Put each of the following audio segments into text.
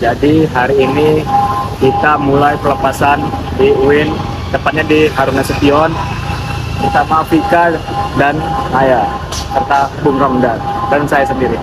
Jadi hari ini kita mulai pelepasan di UIN, tepatnya di Harun Nasution, bersama Vika dan Aya, serta Bung Ramdan dan saya sendiri.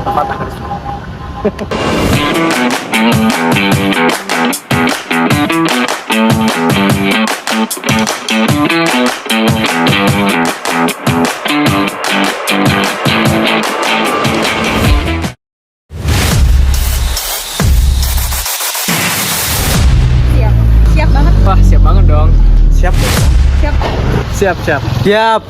Siap banget. Wah, siap banget dong. Siap dong. Siap. Siap, siap. Siap.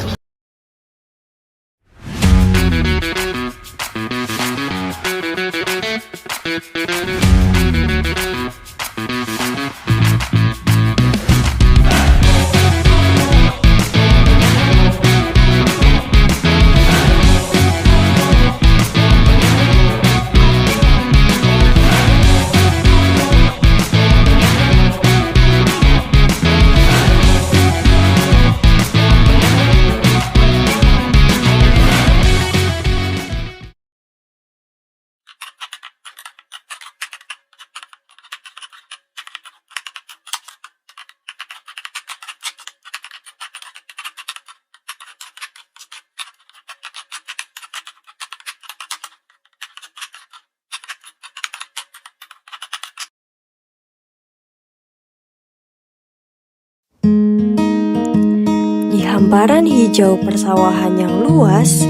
Di hamparan hijau persawahan yang luas,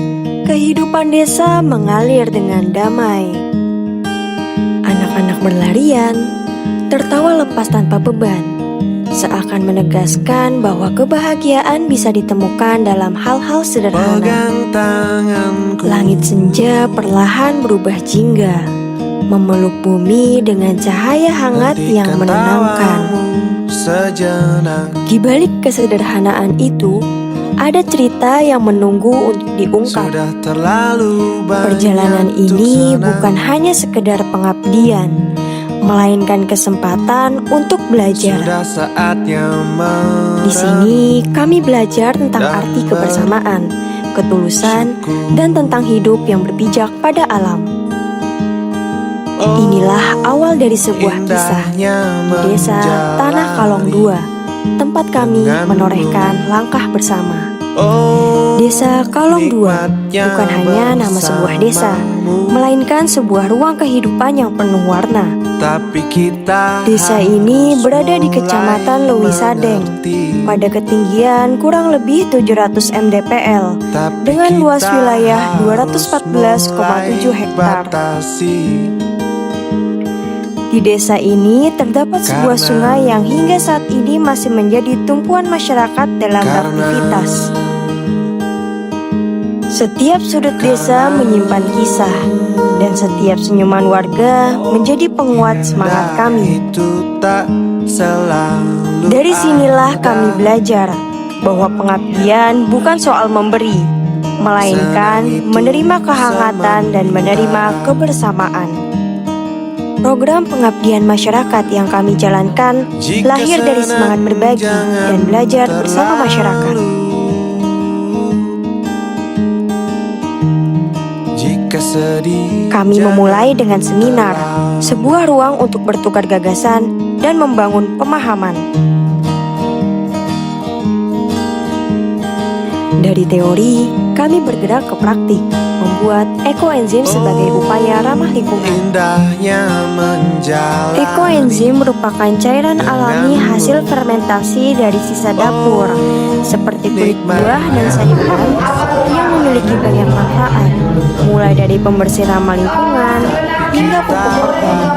kehidupan desa mengalir dengan damai. Anak-anak berlarian, tertawa lepas tanpa beban, seakan menegaskan bahwa kebahagiaan bisa ditemukan dalam hal-hal sederhana. Langit senja perlahan berubah jingga, memeluk bumi dengan cahaya hangat yang menenangkan. Di balik kesederhanaan itu, ada cerita yang menunggu untuk diungkap. Perjalanan ini bukan hanya sekedar pengabdian, melainkan kesempatan untuk belajar. Di sini kami belajar tentang arti kebersamaan, ketulusan, dan tentang hidup yang berpijak pada alam. Inilah awal dari sebuah kisah di desa Tanah Kalong II, tempat kami menorehkan langkah bersama. Desa Kalong II bukan hanya nama sebuah desa, melainkan sebuah ruang kehidupan yang penuh warna. Desa ini berada di Kecamatan Lewisadeng, pada ketinggian kurang lebih 700 mdpl, dengan luas wilayah 214,7 hektar. Di desa ini terdapat sebuah sungai yang hingga saat ini masih menjadi tumpuan masyarakat dalam beraktivitas. Setiap sudut desa menyimpan kisah, dan setiap senyuman warga menjadi penguat semangat kami. Dari sinilah kami belajar bahwa pengabdian bukan soal memberi, melainkan menerima kehangatan dan menerima kebersamaan. Program pengabdian masyarakat yang kami jalankan lahir dari semangat berbagi dan belajar bersama masyarakat. Kami memulai dengan seminar, sebuah ruang untuk bertukar gagasan dan membangun pemahaman. Dari teori, kami bergerak ke praktik, membuat ekoenzim sebagai upaya ramah lingkungan. Ekoenzim merupakan cairan alami hasil fermentasi dari sisa dapur, seperti kulit buah dan sayuran yang memiliki banyak manfaat, mulai dari pembersih ramah lingkungan hingga pupuk organik.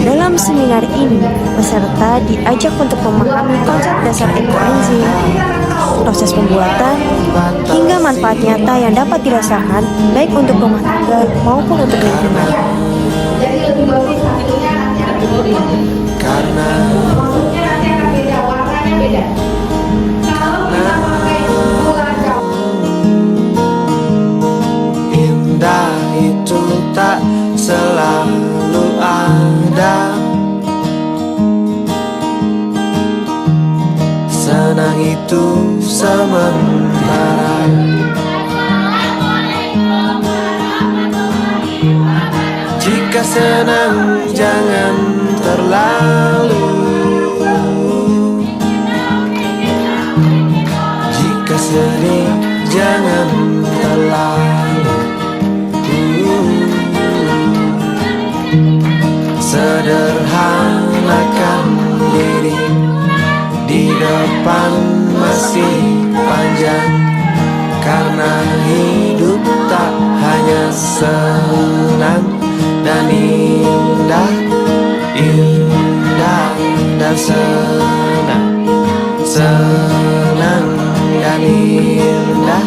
Dalam seminar ini, peserta diajak untuk memahami konsep dasar ekoenzim, proses pembuatan, hingga manfaat nyata yang dapat dirasakan baik untuk rumah tangga maupun untuk lingkungan. Indah itu tak selalu ada, senang itu sementara. Jika Jika senang jangan terlalu, jika sedih jangan terlalu. Sederhanakan diri, di depan masih panjang, karena hidup tak hanya senang dan indah, indah dan senang, senang dan indah,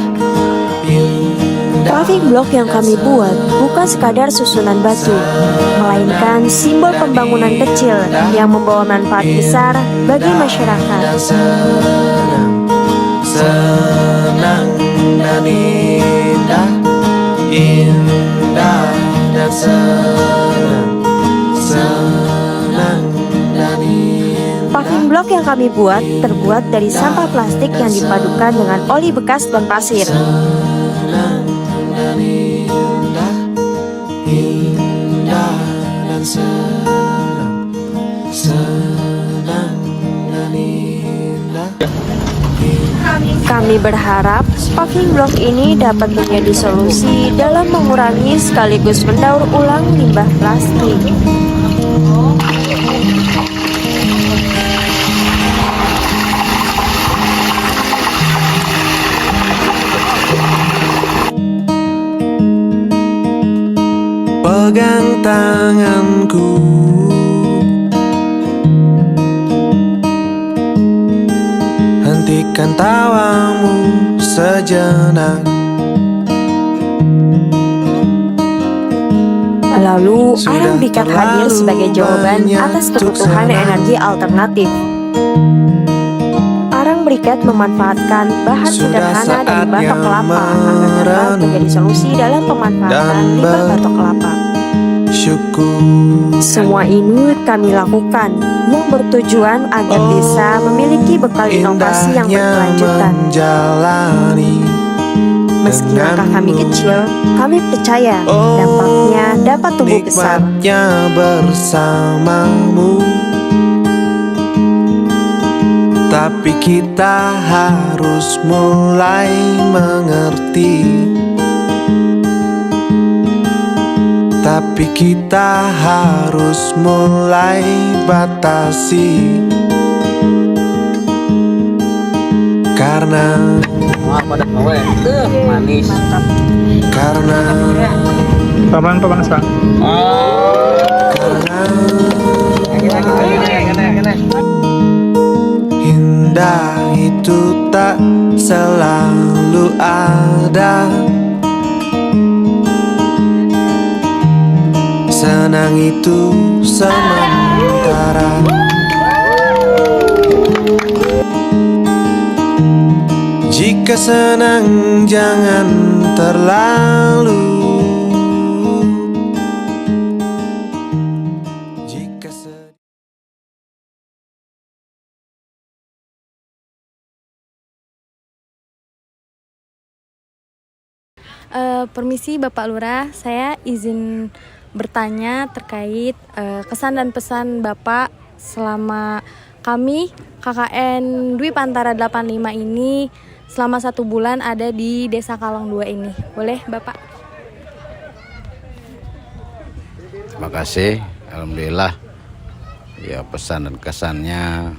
indah. Paving blok yang kami buat bukan sekadar susunan batu, melainkan simbol pembangunan kecil yang membawa manfaat besar bagi masyarakat. Dan senang, senang dan indah, indah dan senang, senang dan indah. Paving blok yang kami buat terbuat dari sampah plastik yang dipadukan dengan oli bekas dan pasir. Senang dan indah, indah dan senang, senang dan indah. Kami berharap paving blok ini dapat menjadi solusi dalam mengurangi sekaligus mendaur ulang limbah plastik. Pegang tanganku, hentikan tawamu sejenak. Lalu Arang Bikat hadir sebagai jawaban atas kebutuhan energi alternatif. Arang Brikat memanfaatkan bahan sederhana dari batok kelapa agar dapat menjadi solusi dalam pemanfaatan limbah batok kelapa. Syukur Semua ini kami lakukan yang bertujuan agar desa memiliki bekal inovasi yang berkelanjutan. menjalani. Meski langkah kami kecil, kami percaya dampaknya dapat tumbuh besar. Nikmatnya bersamamu, tapi kita harus mulai mengerti. Tapi kita harus mulai batasi. Karena manis. Karena Paman sa. indah itu tak selalu ada, senang itu sementara. Jika senang jangan terlalu, jika sedih. Permisi Bapak Lurah, saya izin bertanya terkait kesan dan pesan Bapak selama kami KKN Dwi Pantara 85 ini selama 1 bulan ada di Desa Kalong 2 ini. Boleh Bapak? Terima kasih, alhamdulillah. Ya, pesan dan kesannya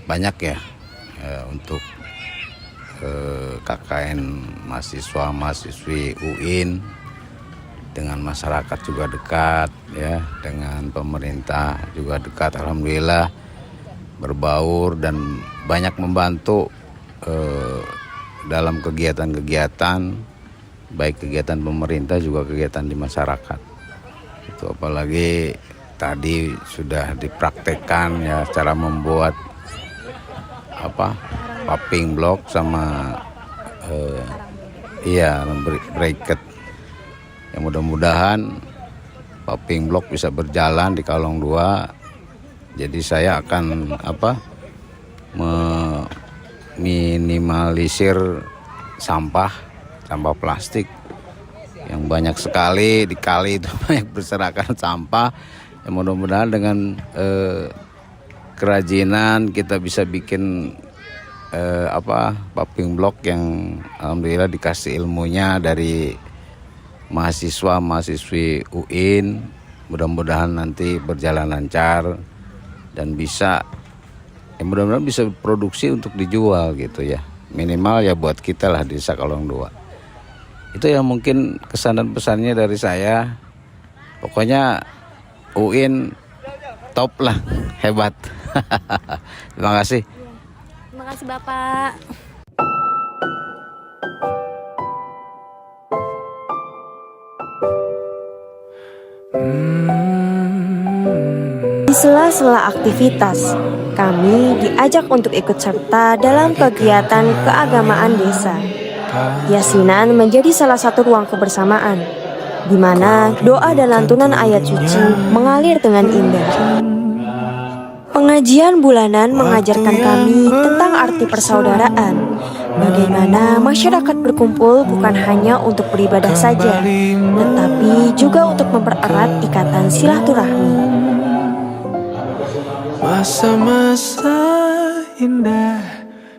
banyak ya, untuk KKN mahasiswa mahasiswi UIN dengan masyarakat juga dekat ya, dengan pemerintah juga dekat, alhamdulillah berbaur dan banyak membantu dalam kegiatan-kegiatan, baik kegiatan pemerintah juga kegiatan di masyarakat. Itu apalagi tadi sudah dipraktekkan ya cara membuat paving block sama bracket. Yang mudah-mudahan paving block bisa berjalan di Kalong 2. Jadi saya akan minimalisir sampah plastik yang banyak sekali di kali itu banyak berserakan sampah. Ya, mudah-mudahan dengan kerajinan kita bisa bikin paving block yang alhamdulillah dikasih ilmunya dari mahasiswi UIN. Mudah-mudahan nanti berjalan lancar dan bisa mudah-mudahan bisa produksi untuk dijual gitu ya, minimal ya buat kita lah di Desa Kalong 2. Itu yang mungkin kesan dan pesannya dari saya. Pokoknya UIN top lah, hebat. Terima kasih. Terima kasih Bapak. Di sela-sela aktivitas, kami diajak untuk ikut serta dalam kegiatan keagamaan desa. Yasinan menjadi salah satu ruang kebersamaan, di mana doa dan lantunan ayat suci mengalir dengan indah. Pengajian bulanan mengajarkan kami tentang arti persaudaraan, bagaimana masyarakat berkumpul bukan hanya untuk beribadah saja, tetapi juga untuk mempererat ikatan silaturahmi. Masa-masa indah,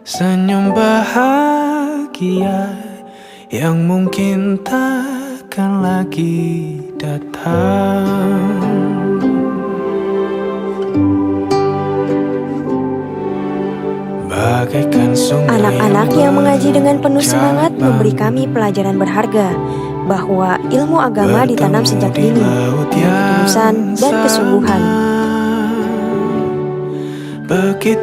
senyum bahagia yang mungkin takkan lagi datang. Bagaikan sungai. Anak-anak yang mengaji dengan penuh semangat memberi kami pelajaran berharga bahwa ilmu agama ditanam sejak dini, ketulusan dan kesungguhan.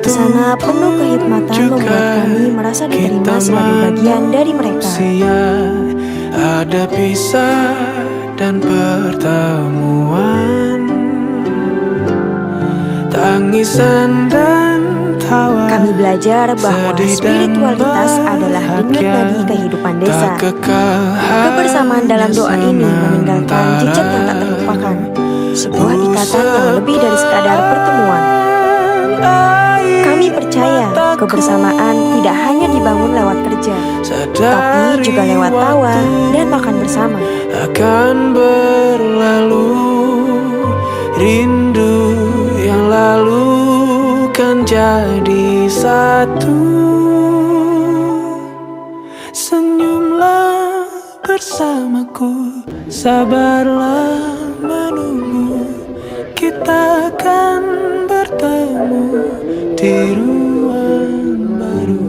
Sana penuh kehikmatan membuat kami merasa diterima sebagai bagian dari mereka. Ada pisah dan pertemuan, tangisan dan tawa. Kami belajar bahwa spiritualitas adalah denyut nadi kehidupan desa. Kebersamaan dalam doa ini meninggalkan jejak yang tak terlupakan, sebuah ikatan yang lebih dari sekadar pertemuan. Kami percaya kebersamaan tidak hanya dibangun lewat kerja, tapi juga lewat tawa dan makan bersama. Akan berlalu, rindu yang lalu kan jadi satu. Senyumlah bersamaku, sabarlah menunggu, kita akan bertemu di ruang baru.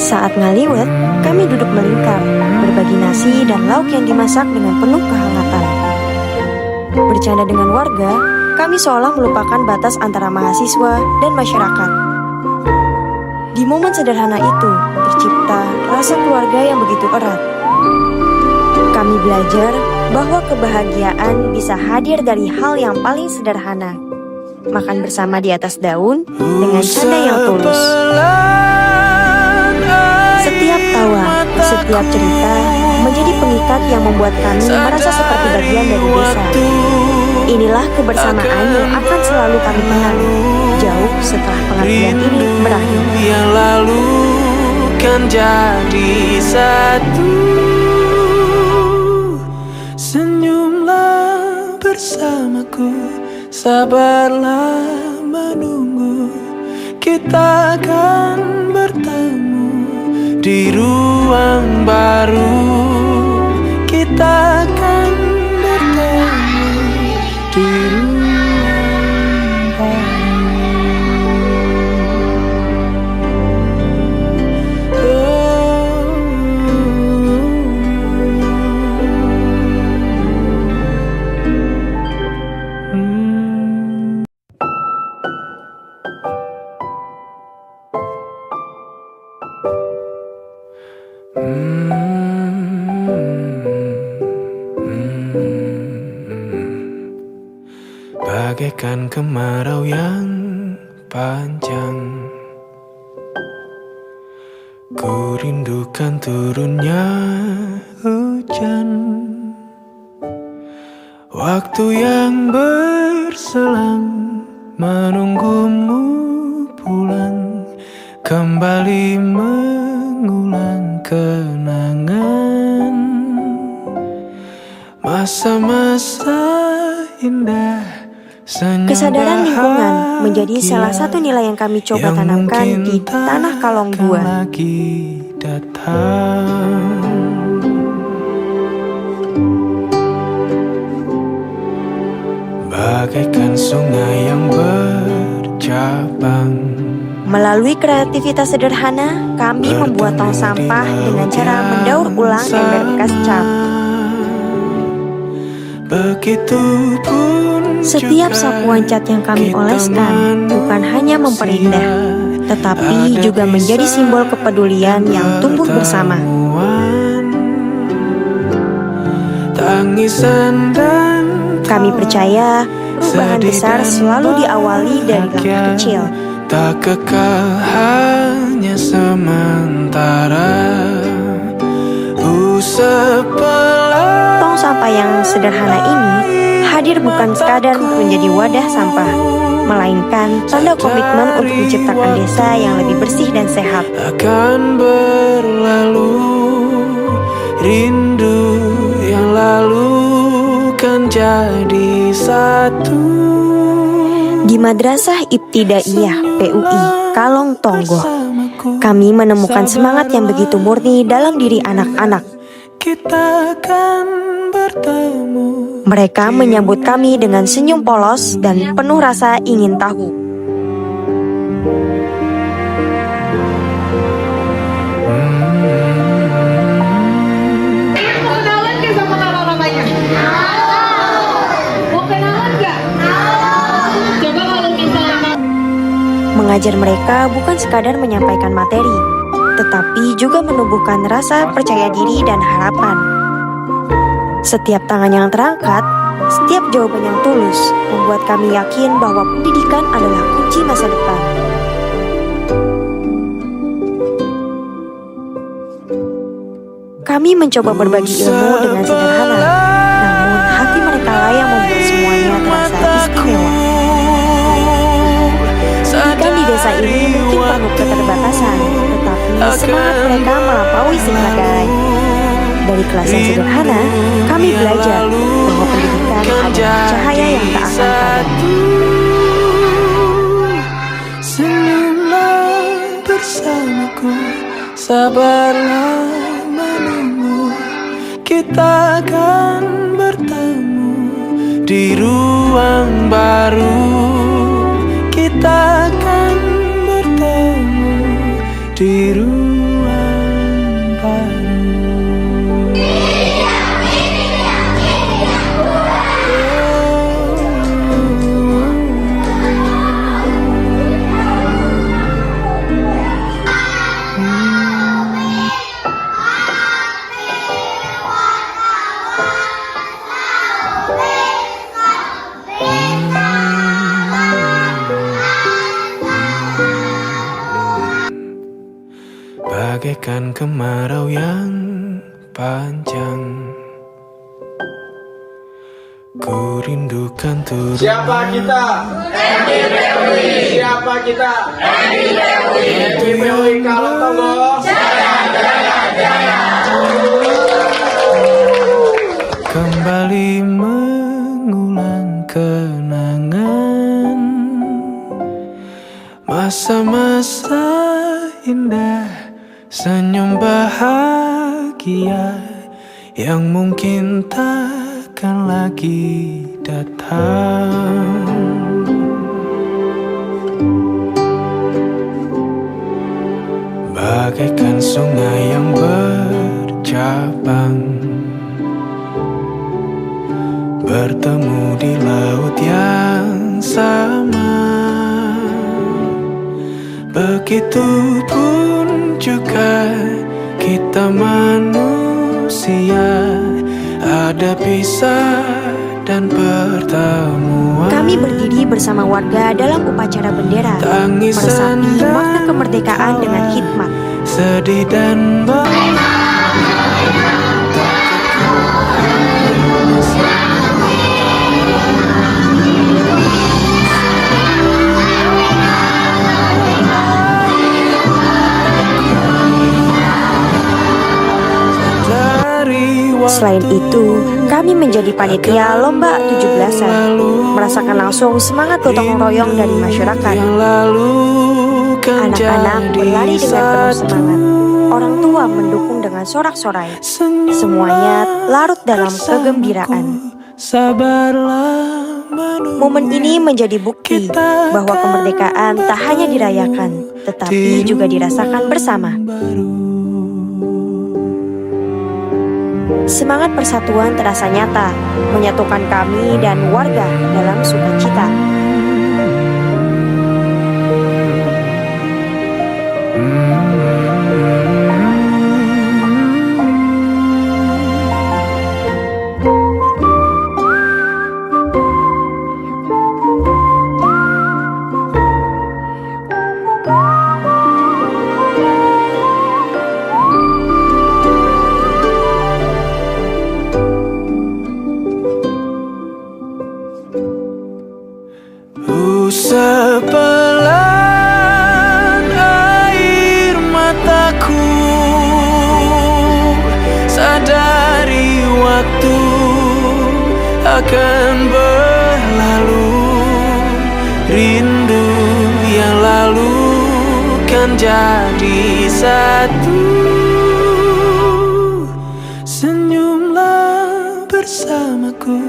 Saat ngaliwet, kami duduk melingkar, berbagi nasi dan lauk yang dimasak dengan penuh kehangatan. Bercanda dengan warga, kami seolah melupakan batas antara mahasiswa dan masyarakat. Di momen sederhana itu, tercipta rasa keluarga yang begitu erat. Kami belajar bahwa kebahagiaan bisa hadir dari hal yang paling sederhana. Makan bersama di atas daun dengan canda yang tulus. Setiap tawa, setiap cerita menjadi pengikat yang membuat kami merasa seperti bagian dari desa. Inilah kebersamaan yang akan selalu kami kenang, jauh setelah pengabdian ini berakhir. Yang lalu kan jadi satu. Senyumlah bersamaku, sabarlah menunggu, kita akan bertemu di ruang baru. Kita akan bertemu di ruang baru. Bagaikan kemarau yang panjang, ku rindukan turunnya hujan. Waktu yang berselang menunggumu pulang, kembali mengulang kenangan masa-masa indah. Kesadaran lingkungan menjadi salah satu nilai yang kami coba tanamkan di Tanah Kalong 2. Bagaikan sungai yang bercabang. Melalui kreativitas sederhana, kami membuat tong sampah dengan cara mendaur ulang ember bekas cat. Setiap sapuan cat yang kami oleskan bukan hanya memperindah, tetapi juga menjadi simbol kepedulian yang tumbuh bersama. Kami percaya perubahan besar selalu diawali dari langkah kecil. Tak kekal, hanya sementara. Tong sampah yang sederhana ini hadir bukan sekadar menjadi wadah sampah, melainkan tanda komitmen untuk menciptakan desa yang lebih bersih dan sehat. Akan berlalu, rindu yang lalu kan jadi satu. Di Madrasah Ibtidaiyah PUI Kalong Tonggo, kami menemukan semangat yang begitu murni dalam diri anak-anak. Kita akan bertemu. Mereka menyambut kami dengan senyum polos dan penuh rasa ingin tahu. Mau kenalan gak sama kakak-kakaknya? Mau kenalan gak? Coba kalau misalnya Mengajar mereka bukan sekadar menyampaikan materi, tetapi juga menumbuhkan rasa percaya diri dan harapan. Setiap tangan yang terangkat, setiap jawaban yang tulus, membuat kami yakin bahwa pendidikan adalah kunci masa depan. Kami mencoba berbagi ilmu dengan sederhana, namun hati mereka lah yang membuat semuanya terasa istimewa. Pendidikan di desa ini mungkin penuh keterbatasan, tetapi semangat mereka melampaui sekadar. Dari kelas yang sederhana, kami belajar bahwa pendidikan adalah cahaya yang tak akan padam. Senyumlah bersamaku, sabarlah menunggu. Kita akan bertemu di ruang baru. Kita akan bertemu di ruang baru. Bagaikan kemarau yang panjang, ku rindukan turun. Siapa kita? MDPUI. Siapa kita? MDPUI Kalong Tonggo. Kembali mengulang kenangan masa-masa indah, senyum bahagia yang mungkin takkan lagi datang. Bagaikan sungai yang bercabang, bertemu di laut yang sama. Begitupun juga kita manusia, ada pisah dan pertemuan. Kami berdiri bersama warga dalam upacara bendera, meresapi makna kemerdekaan dengan hikmat. Sedih dan bahagia. Selain itu, kami menjadi panitia lomba 17-an, merasakan langsung semangat gotong royong dari masyarakat. Anak-anak berlari dengan penuh semangat, orang tua mendukung dengan sorak-sorai. Semuanya larut dalam kegembiraan. Momen ini menjadi bukti bahwa kemerdekaan tak hanya dirayakan, tetapi juga dirasakan bersama. Semangat persatuan terasa nyata, menyatukan kami dan warga dalam sukacita. Sepelan air mataku, sadari waktu akan berlalu. Rindu yang lalu kan jadi satu. Senyumlah bersamaku,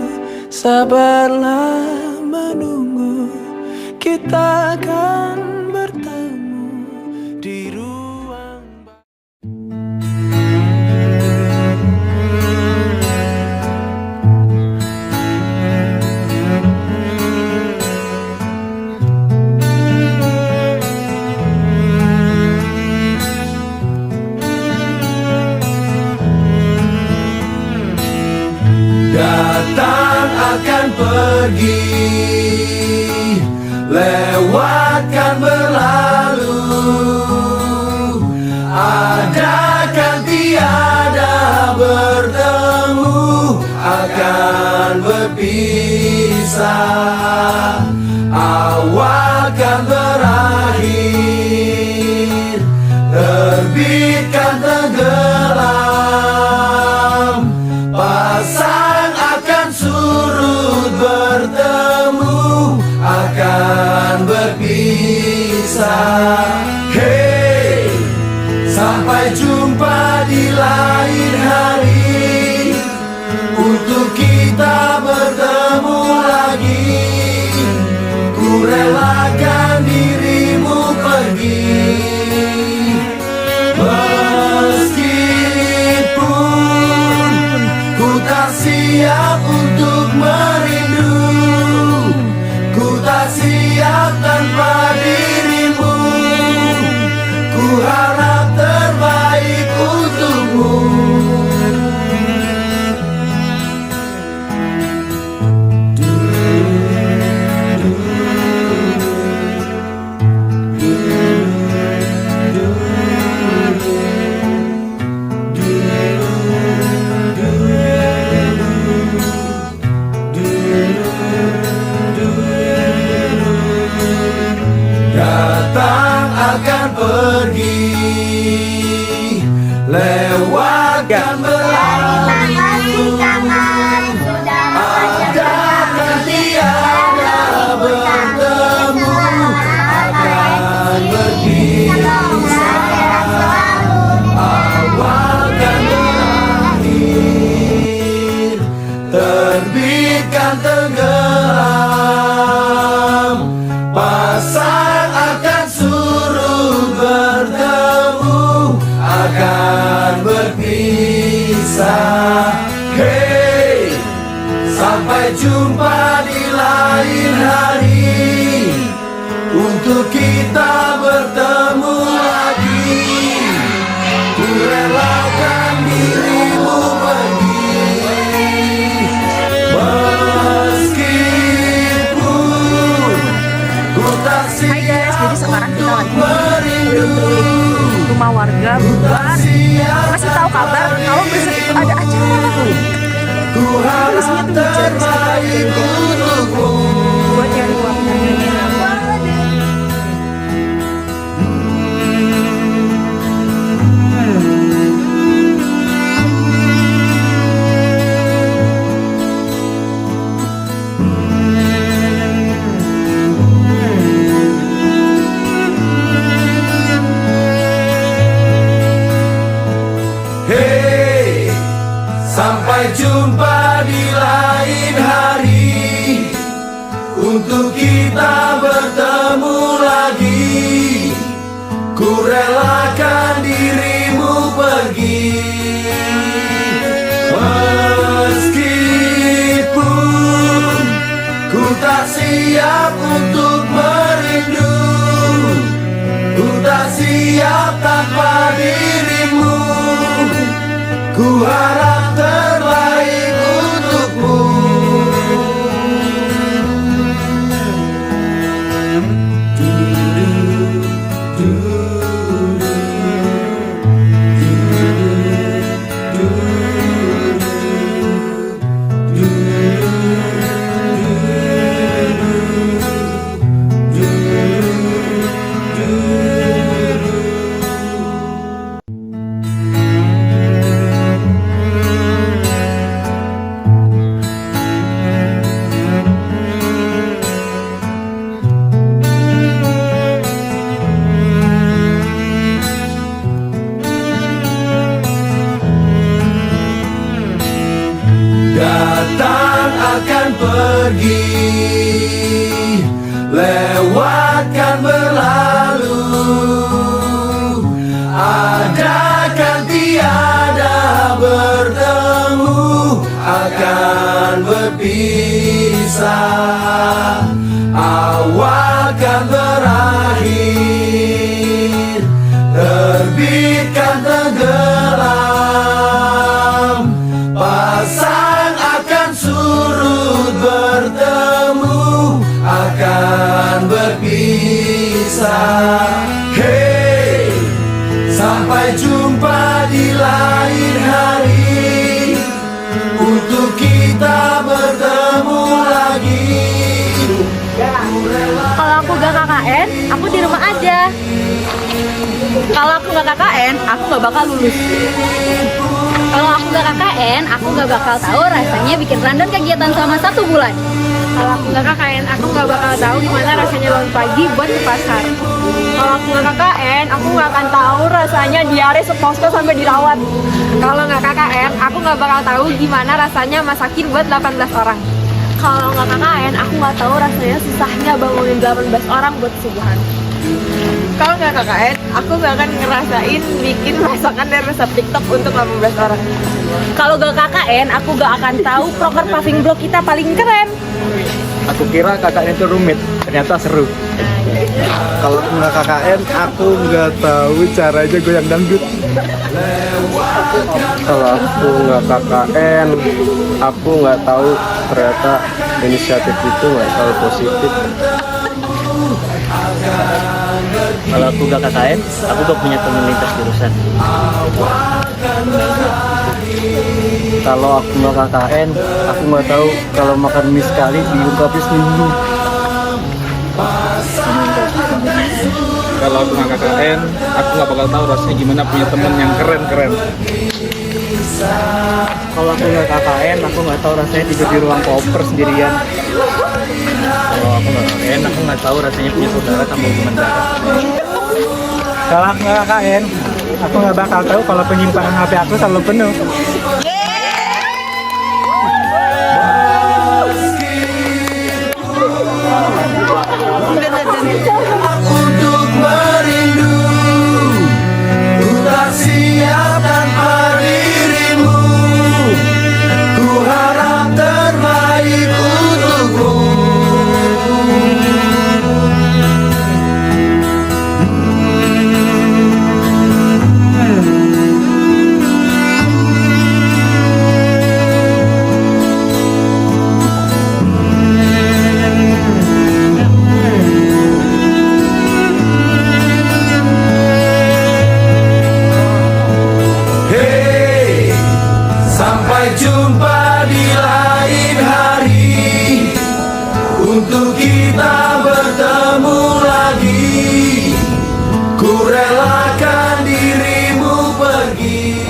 sabarlah menunggu. Kita akan bertemu di ruang Datang akan pergi, lewatkan berlalu. Ada kan tiada bertemu, akan berpisah. Awal kan berakhir, terbit kan tenggelam. Pasang akan surut, bertemu akan berpisah. Hey, sampai jumpa di lain hari, untuk kita bertemu lagi. Ku relakan dirimu pergi, meskipun ku tak siap untuk merindu. Ku tak siap tanpa dirimu. Ku harap terbaik untukmu. Datang akan pergi, lewatkan berlalu. Ada dan tiada bertemu, akan berpisah. Awal kan berakhir, terbit kan tenggelam. Pasang akan surut, bertemu akan berpisah. Hey, sampai jumpa di lain hari, untuk kita bertemu lagi. Ku relakan dirimu pergi, meskipun ku tak siap. Hai guys, jadi sekarang kita lagi merindu. rumah warga buat ngasih tahu kabar kalau besok itu ada acara. Ku harap terbaik untukmu. Buat yang warga. untuk kita bertemu lagi. Ku relakan dirimu pergi, meskipun ku tak siap untuk merindu. Ku tak siap tanpa dirimu. Ku harap terbaik untukmu. Datang akan pergi, lewatkan berlalu, adakan tiada bertemu, akan berpisah, awalkan berakhir, terbitkan tenggelam, pasang akan surut bertemu, akan berpisah. Hey, sampai jumpa di lain hari, untuk kita bertemu lagi. Kalau aku gak KKN, aku di rumah aja. Kalau aku gak KKN, aku gak bakal lulus. Kalau aku gak KKN, aku gak bakal tahu rasanya bikin rundown kegiatan selama 1 bulan. Kalau aku gak KKN, aku gak bakal tahu gimana rasanya bangun pagi buat ke pasar. Kalau aku gak KKN, aku gak akan tahu rasanya diare seposko sampai dirawat. Kalau gak KKN, aku gak bakal tahu gimana rasanya masakin buat 18 orang. Kalau nggak KKN, aku nggak tahu rasanya susahnya bangunin 18 orang buat subuhan. Kalau nggak KKN, aku nggak akan ngerasain bikin masakan dari resep TikTok untuk 18 orang. Kalau nggak KKN, aku nggak akan tahu proker paving block kita paling keren. Aku kira KKN itu rumit, ternyata seru. Kalau aku nggak KKN, aku nggak tahu caranya goyang dangdut. Kalau aku nggak KKN, aku nggak tahu ternyata inisiatif itu nggak selalu positif. Kalau aku gak KKN, aku gak punya teman lintas jurusan. Kalau aku nggak KKN, aku nggak tahu kalau makan mie sekali diungkapin seminggu. Kalau aku nggak KKN, aku nggak bakal tahu rasanya gimana punya temen yang keren-keren. Kalau aku nggak KKN, aku nggak tahu rasanya tidur di ruang koper sendirian. Kalau aku nggak KKN, aku nggak tahu rasanya punya saudara tanpa hubungan darah. Kalau aku nggak KKN, aku nggak bakal tahu kalau penyimpanan HP aku selalu penuh. Untuk merindu, ku tak siap tanpa dirimu. Ku harap terbaik untukmu. Sampai jumpa di lain hari, untuk kita bertemu lagi. Ku relakan dirimu pergi.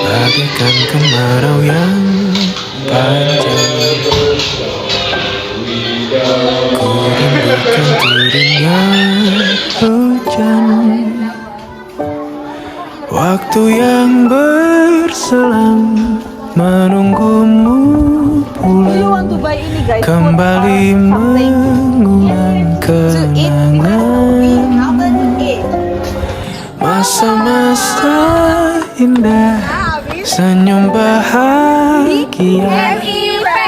Bagaikan kemarau yang panjang, ku teringat hujan, waktu yang berselang menunggumu pulang, kembali mengulang kenangan masa-masa indah, senyum bahagia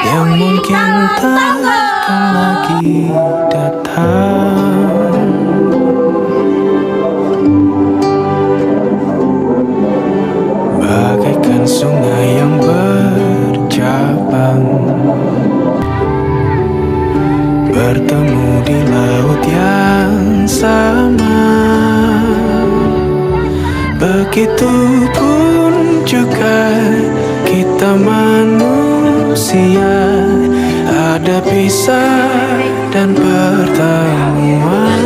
yang mungkin tak akan lagi datang. Bagaikan sungai yang bercabang, bertemu di laut yang sama. Begitupun juga kita manusia, ada pisah dan pertemuan,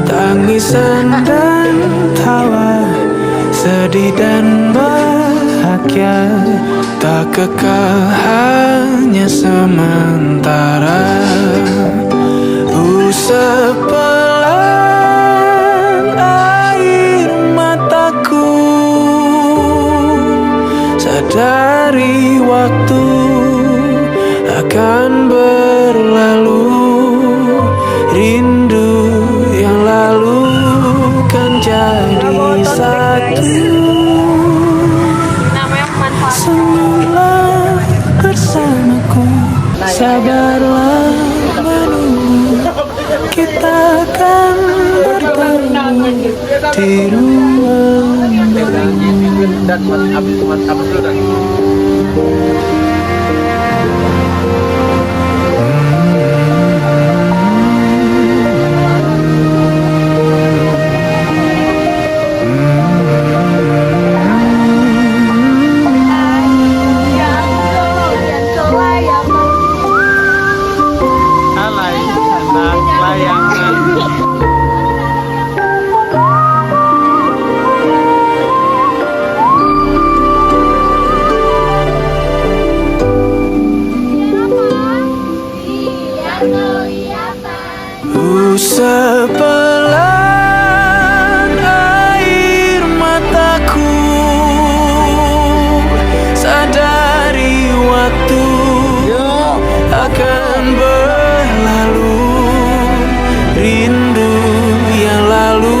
tangisan dan tawa, sedih dan bahagia, tak kekal hanya sementara. Sepelan air mataku, sadari waktu akan berlalu, rindu yang lalu kan jadi satu. Senyumlah bersamaku, sabarlah menunggu, kita akan bertemu di ruang sepelan air mataku, sadari waktu akan berlalu, rindu yang lalu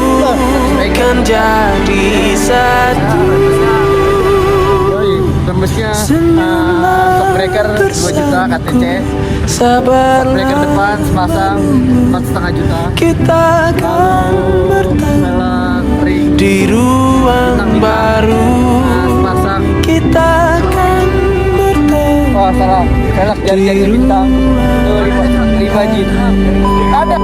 kan jadi satu. Senyumlah bersamaku, sabarlah depan sepasang 4,5 juta. kita akan bertemu di ruang baru, kita akan bertemu. Oh salah, velg jadi bintang 5 juta. Ada.